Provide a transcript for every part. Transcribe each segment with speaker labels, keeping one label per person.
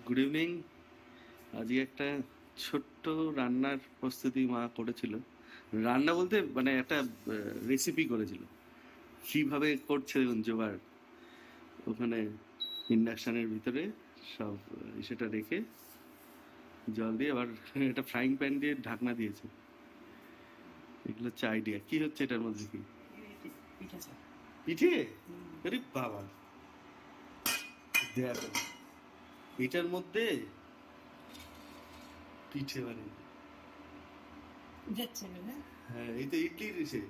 Speaker 1: Good evening. আজকে একটা ছোট্ট রান্নার প্রস্তুতি মা করেছিল। রান্না বলতে মানে একটা রেসিপি করেছিল। কিভাবে করছে দেখুন জোগাড়। ওখানে ইন্ডাকশনের ভিতরে সব সেটা রেখে জল দিয়ে আবার একটা ফ্রাইং প্যান দিয়ে ঢাকনা দিয়েছে। এগুলো হচ্ছে আইডিয়া। কি হচ্ছে এটার মধ্যে? কি পিঠে? আরে বাবা, দেখো এটার মধ্যে পিঠে বানিয়ে। হ্যাঁ, এই তো ইডলির ইসে।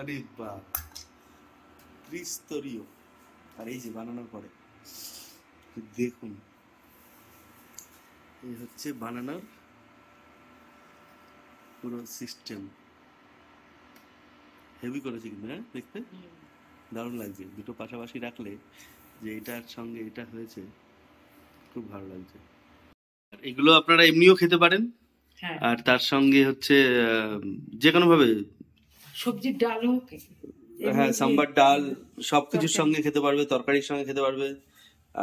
Speaker 1: আরে বাহ, ত্রিস্তরীয়। আর এই যে বানানোর পরে দেখুন, এই হচ্ছে বানানোর পুরো সিস্টেম। হেভি করেছে কিন্তু, হ্যাঁ দেখতে দারুণ লাগছে। দুটো পাশাপাশি রাখলে যে এটার সঙ্গে এটা হয়েছে, খুব ভালো লাগছে। আর এগুলো আপনারা এমনিও খেতে পারেন, আর তার সঙ্গে হচ্ছে যে কোনো ভাবে
Speaker 2: সবজির ডাল হোক,
Speaker 1: হ্যাঁ সাম্বার ডাল সবকিছুর সঙ্গে খেতে পারবে, তরকারির সঙ্গে খেতে পারবে।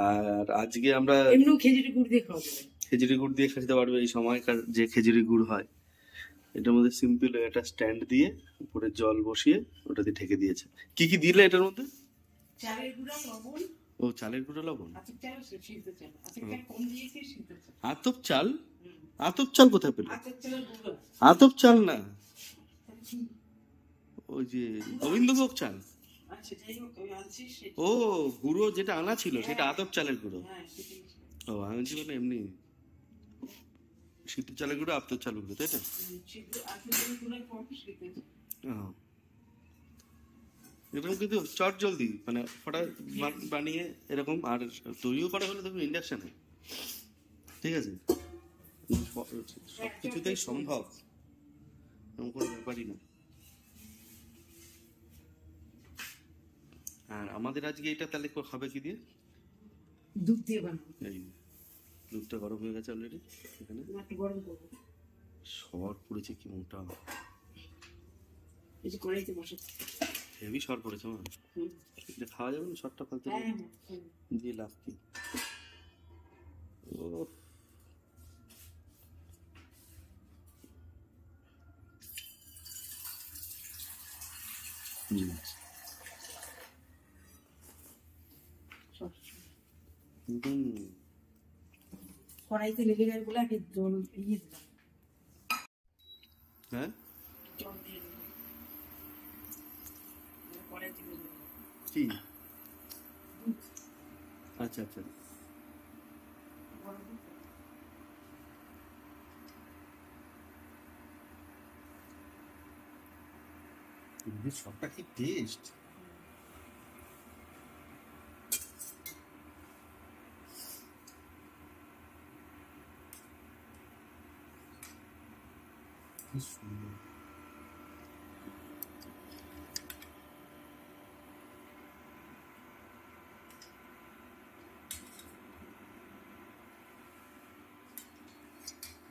Speaker 1: আর আজকে আমরা
Speaker 2: এমনিও খেজুরি গুড় দিয়ে খাওয়া যাবে।
Speaker 1: খেজুরি গুড় দিয়ে খেতে পারবে। এই সময়কার যে খেজুরি গুড় হয়, এটার মধ্যে সিম্পল একটা স্ট্যান্ড দিয়ে উপরে জল বসিয়ে ওটা দিয়ে ঢেকে দিয়েছে। কি কি দিলে এটার মধ্যে?
Speaker 2: চালের গুঁড়া, লবণ।
Speaker 1: ও, চালের গুঁড়া, লবণ।
Speaker 2: আতপ চাল, সিদ্ধ চাল। আতপ কম দিয়েছি, সিদ্ধ চাল।
Speaker 1: আতপ চাল? আতপ চাল কোথায় পেলে?
Speaker 2: আতপ চালের গুঁড়া।
Speaker 1: আতপ চাল না, ওই যে গোবিন্দভোগ চাল।
Speaker 2: আচ্ছা, যাই হোক, আমি আনছি সেটা।
Speaker 1: ও, গুঁড়ো যেটা আনা ছিল সেটা আতপ চালের গুঁড়ো।
Speaker 2: হ্যাঁ, সেটাই।
Speaker 1: ও, আমি বলছি মানে এমনি সিদ্ধ চালের গুঁড়ো, আতপ চালের গুঁড়ো, তাই না?
Speaker 2: সিদ্ধ আতপ চালের গুঁড়া কম, সিদ্ধ চাল।
Speaker 1: এরকম কিন্তু চট জলদি মানে ফটাফট বানিয়ে এরকম। আর তৈরিও করা হলে দেখুন ইন্ডাকশনে, ঠিক আছে, সবকিছুতেই সম্ভব, এরকম কোনো ব্যাপারই না। আর আমাদের আজকে এটা তাহলে হবে কি দিয়ে?
Speaker 2: দুধ দিয়ে বানাবো।
Speaker 1: এই দুধটা গরম হয়ে গেছে অলরেডি। এখানে
Speaker 2: গরম করবো।
Speaker 1: সর পড়েছে কি মোটা,
Speaker 2: এই যে কড়াইতে বসাচ্ছি।
Speaker 1: হেভি সর পড়েছে আমার। এটা খাওয়া যাবে না সরটা ফালতে দিয়ে লাভ কি? ও,
Speaker 2: কড়াইতে লেগে যায় বলে আগে জল দিয়ে দিলাম।
Speaker 1: হ্যাঁ,
Speaker 2: জল দিয়ে দিলাম কড়াইতে লেগে
Speaker 1: কি? আচ্ছা আচ্ছা, সবটা কি টেস্ট! কি সুন্দর।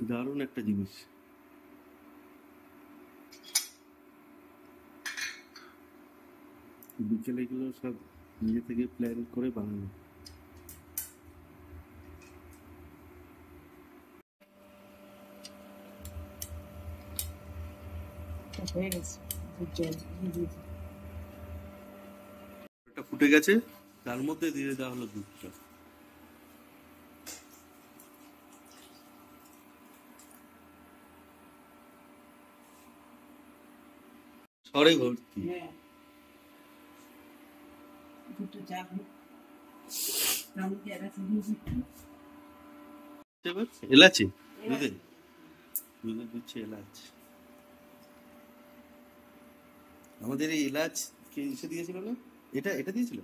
Speaker 1: দারুণ একটা জিনিস। বিকেলে এগুলো সব নিজে থেকে প্ল্যান করে বানানো।
Speaker 2: হয়ে গেছে।
Speaker 1: এটা ফুটে গেছে, তার মধ্যে দিয়ে দেওয়া হলো দুধটা। সরে ভর্তি। এলাচি দুধে, দুধে দিচ্ছে এলাচ। আমাদের এই এলাচ কে এসে দিয়েছিল না? এটা এটা দিয়েছিল,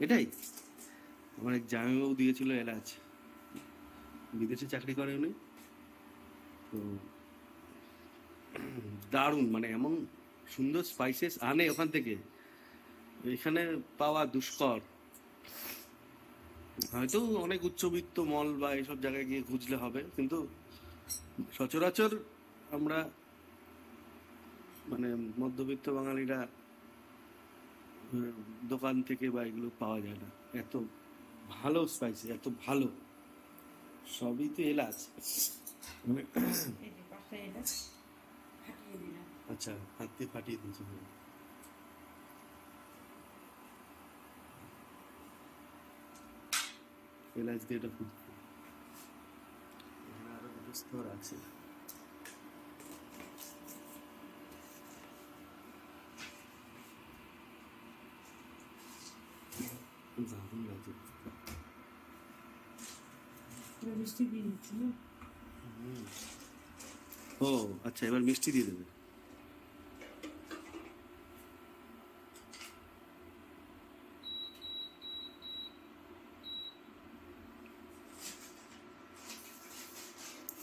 Speaker 1: এটাই আমার এক জামাইবাবু দিয়েছিল এলাচ। বিদেশে চাকরি করে উনি তো, দারুণ মানে এমন সুন্দর স্পাইসেস আনে ওখান থেকে, এখানে পাওয়া দুষ্কর। হয়তো অনেক উচ্চবিত্ত মল বা এইসব জায়গায় গিয়ে খুঁজলে হবে, কিন্তু সচরাচর আমরা মানে মধ্যবিত্ত বাঙালিরা দোকান থেকে বা এগুলো পাওয়া যায় না। এত ভালো স্পাইসি, এত ভালো, সবই তো এলাচ মানে।
Speaker 2: এই যে পাশে এটা ফাটিয়ে দিলাম।
Speaker 1: আচ্ছা, হাত দিয়ে ফাটিয়ে দিয়েছি। এলাচ দিয়ে এটা ফুটবে। এখানে আরো দুটো স্তর আছে। দারুণ লাগে।
Speaker 2: পুরো মিষ্টি দিয়ে দিচ্ছি না।
Speaker 1: ও আচ্ছা, এবার মিষ্টি দিয়ে দেবে।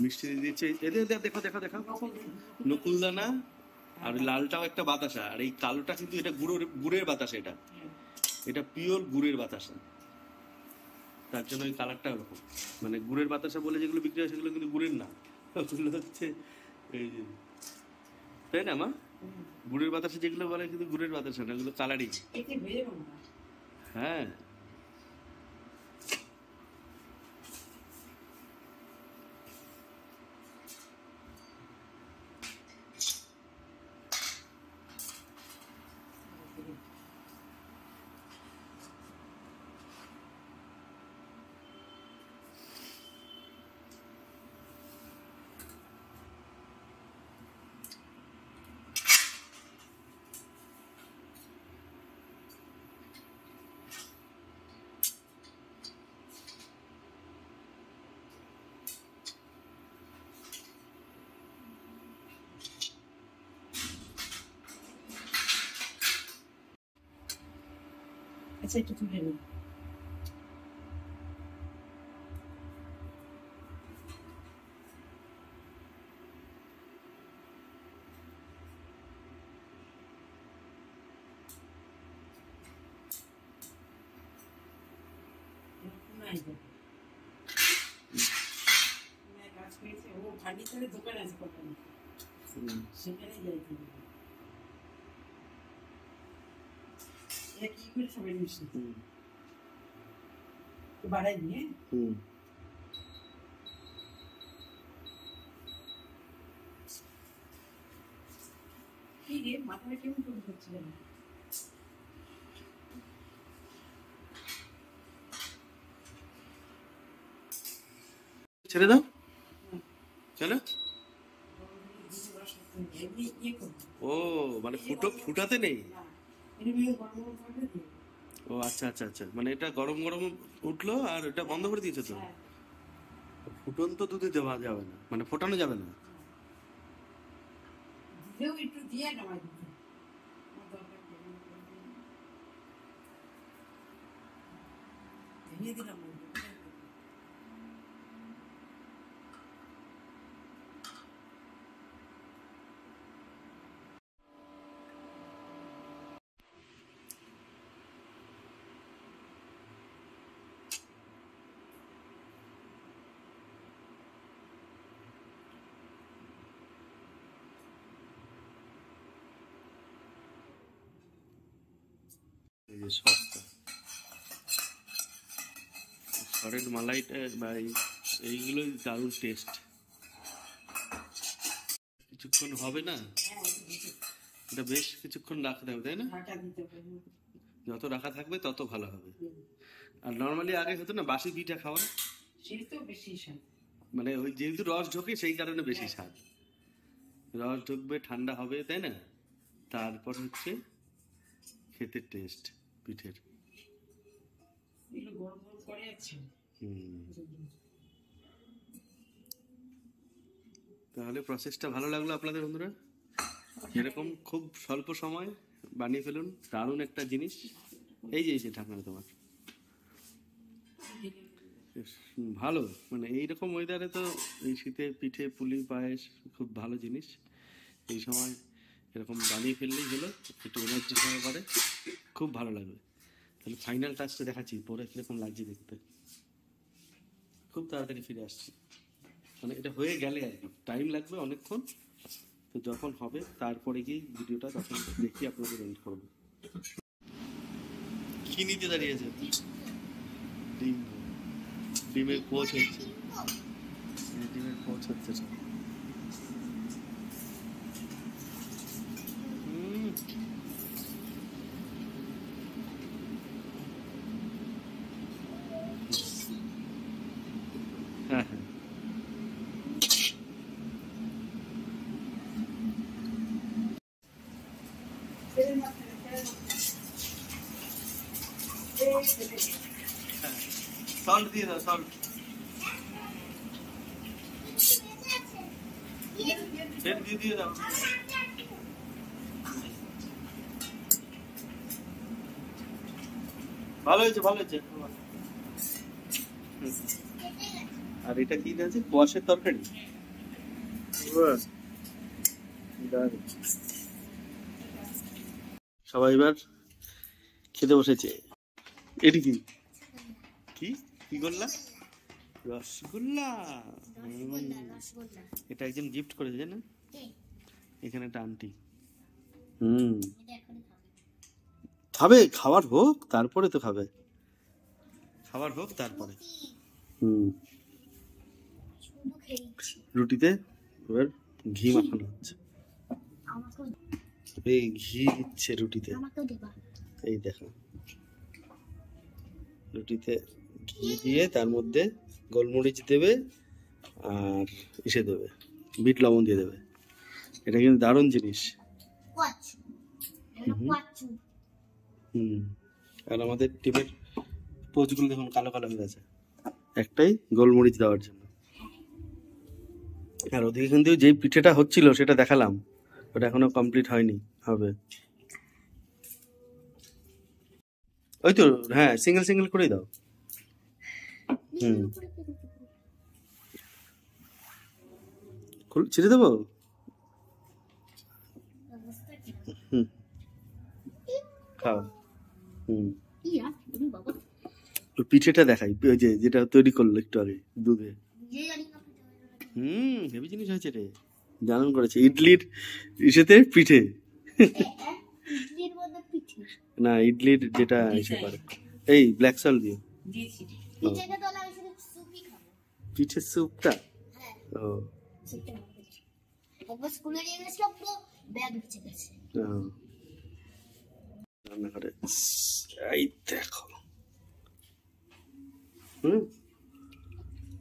Speaker 1: মিষ্টি দিয়ে দিচ্ছে। এদের দেখো দেখো দেখো, নকুলদানা আর ওই লালটাও একটা বাতাসা, আর এই কালোটা কিন্তু এটা গুড়ের বাতাসা। এটা এটা পিওর গুড়ের বাতাসা, তার জন্য ওই কালারটা ওরকম। মানে গুড়ের বাতাসা বলে যেগুলো বিক্রি হয় সেগুলো কিন্তু গুড়ের না, ওগুলো হচ্ছে এই যে, তাই না মা? গুড়ের বাতাসা যেগুলো বলে কিন্তু গুড়ের বাতাসা না, ওগুলো কালারিং।
Speaker 2: এতে বেরোবো না।
Speaker 1: হ্যাঁ,
Speaker 2: আচ্ছা একটু তুলে নিই। কাজ করেছে ও ফার্নিচারের দোকান আছে কখনো, সেখানে যাইতে হবে। এটা কি করে সবাই মিশিয়ে বাড়াই দিয়ে কি রে মাথাটা কেমন করে হচ্ছে জানো?
Speaker 1: ছেড়ে দাও, চলো।
Speaker 2: এমনি ইয়ে করবো
Speaker 1: ও মানে ফুটাতে নেই।
Speaker 2: না, এটা বেশ গরম গরম থাকবে তো।
Speaker 1: ও আচ্ছা আচ্ছা আচ্ছা, মানে এটা গরম গরম উঠলো আর এটা বন্ধ করে দিয়েছো তো।
Speaker 2: হ্যাঁ,
Speaker 1: ফুটন্ত দুধে দেওয়া যাবে না, মানে ফোটানো যাবে না।
Speaker 2: দিলেও একটু দিয়ে নামাই দিতে আমার দরকার নেই। ভেঙে দিলাম ওই যে।
Speaker 1: এই যে সবটা সরের মালাইটা বা এইগুলোই দারুণ টেস্ট। কিছুক্ষণ হবে না,
Speaker 2: হ্যাঁ,
Speaker 1: এটা বেশ কিছুক্ষণ রাখতে হবে, তাই না?
Speaker 2: ঢাকা দিতে হবে।
Speaker 1: যত রাখা থাকবে তত ভালো হবে। আর নর্মালি আগে হতো না বাসি পিঠা খাওয়া,
Speaker 2: সেই তো বেশি স্বাদ।
Speaker 1: মানে ওই যেহেতু রস ঢোকে সেই কারণে বেশি স্বাদ। রস ঢুকবে, ঠান্ডা হবে, তাই না? তারপর হচ্ছে খেতে টেস্ট পিঠের।
Speaker 2: এগুলো গরম গরম করে আছে।
Speaker 1: তাহলে প্রসেসটা ভালো লাগলো আপনাদের বন্ধুরা? এরকম খুব স্বল্প সময় বানিয়ে ফেলুন দারুণ একটা জিনিস। এই যে ঢাকনা তোমার বেশ ভালো, মানে এইরকম ওয়েদারে তো এই শীতে পিঠে পুলি পায়েস খুব ভালো জিনিস। এই সময় এরকম বানিয়ে ফেললেই হলো, একটু এনার্জি সহকারে খুব ভালো লাগবে। তাহলে ফাইনাল টাচটা দেখাচ্ছি পরে কিরকম লাগছে দেখতে। খুব তাড়াতাড়ি ফিরে আসছি, মানে এটা হয়ে গেলে আর কি টাইম লাগবে অনেকক্ষণ। তো যখন হবে তারপরে গিয়ে ভিডিওটা তখন দেখি আপনাদের এন্ড করবো। কি নিতে দাঁড়িয়েছে? ডিম। ডিমের পোচ হচ্ছে। ডিমের পোচ হচ্ছে সব। হ্যাঁ হ্যাঁ। সল্ট দিয়ে দাও, সল্ট। দিয়ে দাও। ভালো হয়েছে, ভালো হয়েছে। আর এটা কি আছে? কোয়াশের তরকারি। সবাই এবার খেতে বসেছে। এটি কি কি কি করলা? রসগোল্লা। এটা একজন গিফট করেছে জানেন, এখানে একটা আন্টি। খাবে, খাবার হোক তারপরে তো খাবে, খাবার হোক তারপরে। রুটিতে এবার ঘি মাখানো হচ্ছে। এই ঘি দিচ্ছে রুটিতে, এই দেখো রুটিতে ঘি দিয়ে তার মধ্যে গোলমরিচ দেবে আর ইসে দেবে, বিট লবণ দিয়ে দেবে। এটা কিন্তু দারুণ জিনিস। আর আমাদের টিমের পোচগুলো দেখুন কালো কালো হয়ে গেছে, একটাই গোলমরিচ দেওয়ার জন্য। আর ওদিকে কিন্তু যেই পিঠেটা হচ্ছিল সেটা দেখালাম, ওটা এখনো কমপ্লিট হয়নি, হবে। ওই তো, হ্যাঁ, সিঙ্গেল সিঙ্গেল করেই দাও। ছিঁড়ে দেবো। খাও। পিঠেটা দেখাই, ওই যে যেটা তৈরি করলো একটু আগে দুধে। হেভি জিনিস হয়েছে রে, দারুণ করেছে। ইডলির ইসেতে পিঠে না, ইডলির যেটা ইসে করে, এই ব্ল্যাক সল্ট দিয়ে পিঠের স্যুপটা। ও রান্নাঘরে এই দেখো,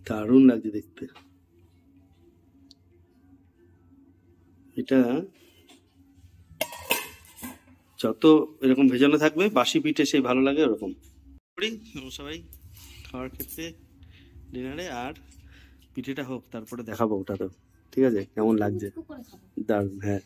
Speaker 1: দারুণ লাগছে দেখতে। এটা যত এরকম ভেজানো থাকবে বাসি পিঠে সেই ভালো লাগে ওরকম করি। সবাই খাওয়ার ক্ষেত্রে ডিনারে, আর পিঠেটা হোক তারপরে দেখাবো ওটা তো, ঠিক আছে? কেমন লাগছে? দারুণ। হ্যাঁ।